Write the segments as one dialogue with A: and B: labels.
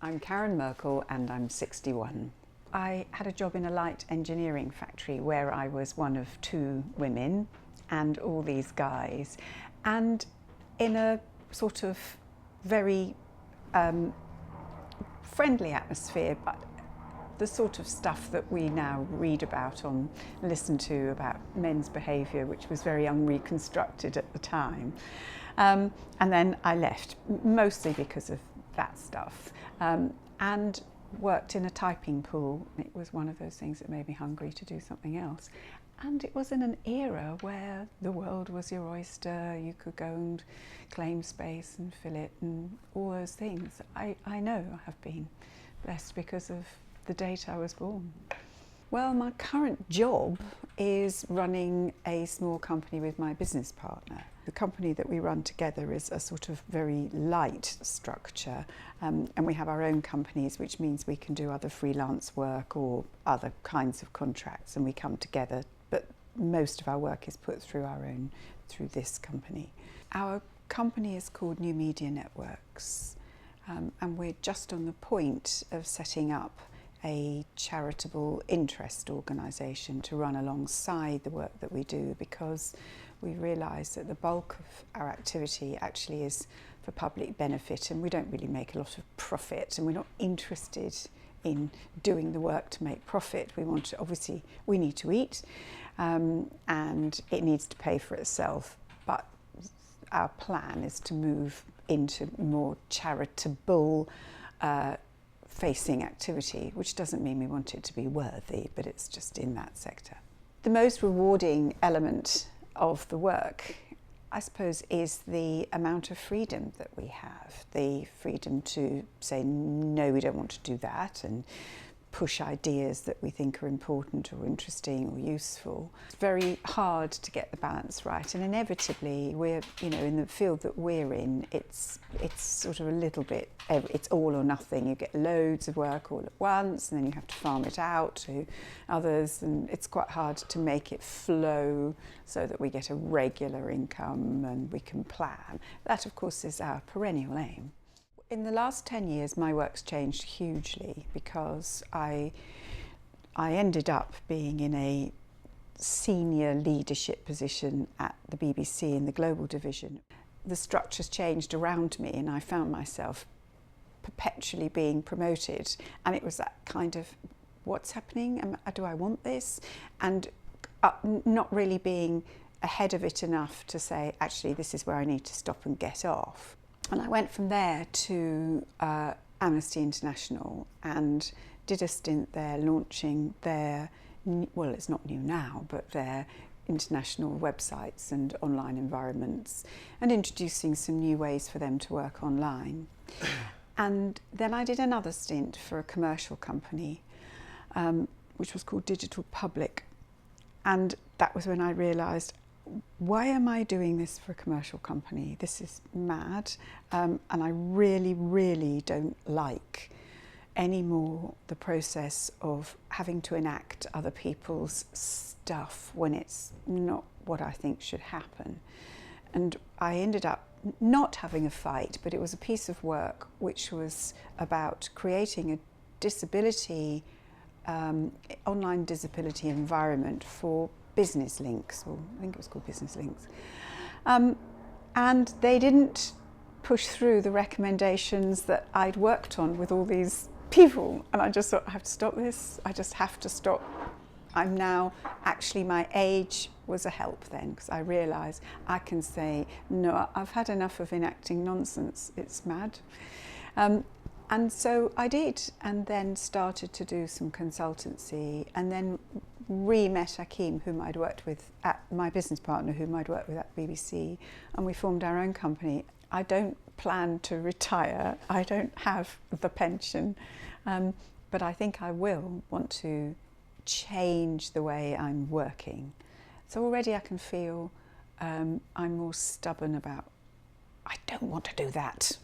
A: I'm Karen Merkel and I'm 61. I had a job in a light engineering factory where I was one of two women and all these guys, and in a sort of very friendly atmosphere, but the sort of stuff that we now read about and listen to about men's behaviour, which was very unreconstructed at the time. And then I left, mostly because of that stuff, and worked in a typing pool. It was one of those things that made me hungry to do something else. And it was in an era where the world was your oyster. You could go and claim space and fill it and all those things. I know I have been blessed because of the date I was born. Well, my current job is running a small company with my business partner. The company that we run together is a sort of very light structure, and we have our own companies, which means we can do other freelance work or other kinds of contracts, and we come together, but most of our work is put through through this company. Our company is called New Media Networks, and we're just on the point of setting up a charitable interest organisation to run alongside the work that we do, because we realise that the bulk of our activity actually is for public benefit, and we don't really make a lot of profit, and we're not interested in doing the work to make profit. We want to, obviously, we need to eat, and it needs to pay for itself, but our plan is to move into more charitable facing activity, which doesn't mean we want it to be worthy, but it's just in that sector. The most rewarding element of the work, I suppose, is the amount of freedom that we have. The freedom to say, no, we don't want to do that, and push ideas that we think are important or interesting or useful. It's very hard to get the balance right, and inevitably we're, in the field that we're in, it's sort of a little bit, it's all or nothing. You get loads of work all at once, and then you have to farm it out to others, and it's quite hard to make it flow so that we get a regular income and we can plan. That, of course, is our perennial aim. In the last 10 years, my work's changed hugely, because I ended up being in a senior leadership position at the BBC in the global division. The structures changed around me, and I found myself perpetually being promoted, and it was that kind of, what's happening? Do I want this? And not really being ahead of it enough to say, actually, this is where I need to stop and get off. And I went from there to Amnesty International and did a stint there launching their, well, it's not new now, but their international websites and online environments, and introducing some new ways for them to work online. And then I did another stint for a commercial company, which was called Digital Public. And that was when I realised, why am I doing this for a commercial company? This is mad, and I really, really don't like anymore the process of having to enact other people's stuff when it's not what I think should happen. And I ended up not having a fight, but it was a piece of work which was about creating a disability, online disability environment for business links, or I think it was called business links. And they didn't push through the recommendations that I'd worked on with all these people. And I just thought, I have to stop this. I just have to stop. I'm now, actually my age was a help then, because I realised I can say, no, I've had enough of enacting nonsense. It's mad. And so I did, and then started to do some consultancy, and then re-met Akeem, whom I'd worked with, my business partner, whom I'd worked with at BBC, and we formed our own company. I don't plan to retire. I don't have the pension, but I think I will want to change the way I'm working. So already I can feel I'm more stubborn about, I don't want to do that.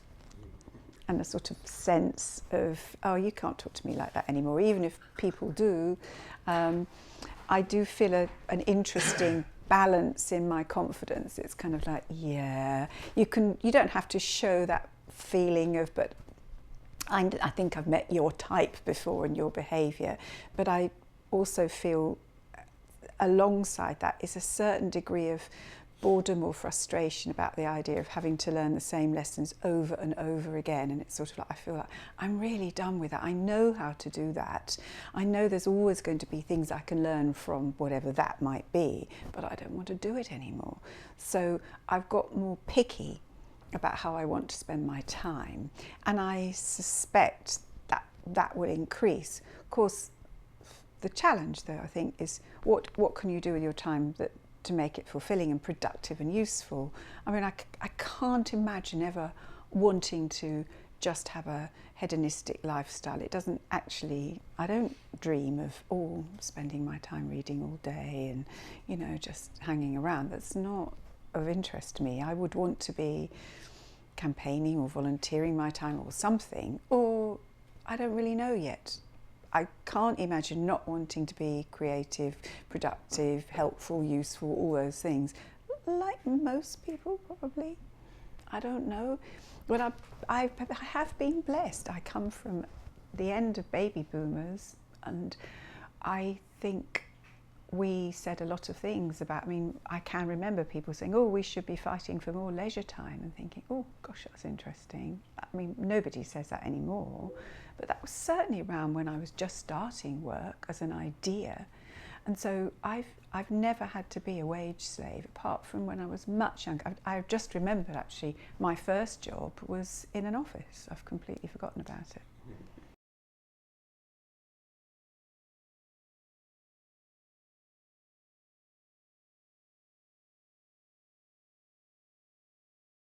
A: And a sort of sense of, oh, you can't talk to me like that anymore. Even if people do, I do feel an interesting balance in my confidence. It's kind of like, yeah, you don't have to show that feeling of, but I think I've met your type before and your behaviour, but I also feel alongside that is a certain degree of boredom or frustration about the idea of having to learn the same lessons over and over again. And it's sort of like, I feel like I'm really done with that. I know how to do that. I know there's always going to be things I can learn from whatever that might be, but I don't want to do it anymore. So I've got more picky about how I want to spend my time, and I suspect that that will increase. Of course, the challenge though, I think, is what can you do with your time to make it fulfilling and productive and useful. I mean, I can't imagine ever wanting to just have a hedonistic lifestyle. It doesn't actually, I don't dream of spending my time reading all day and, you know, just hanging around. That's not of interest to me. I would want to be campaigning or volunteering my time or something, or I don't really know yet. I can't imagine not wanting to be creative, productive, helpful, useful, all those things, like most people probably. I don't know, but I have been blessed. I come from the end of baby boomers, and I think we said a lot of things about, I mean, I can remember people saying, oh, we should be fighting for more leisure time, and thinking, oh gosh, that's interesting. I mean, nobody says that anymore, but that was certainly around when I was just starting work as an idea. And so I've never had to be a wage slave, apart from when I was much younger. I've just remembered, actually, my first job was in an office. I've completely forgotten about it.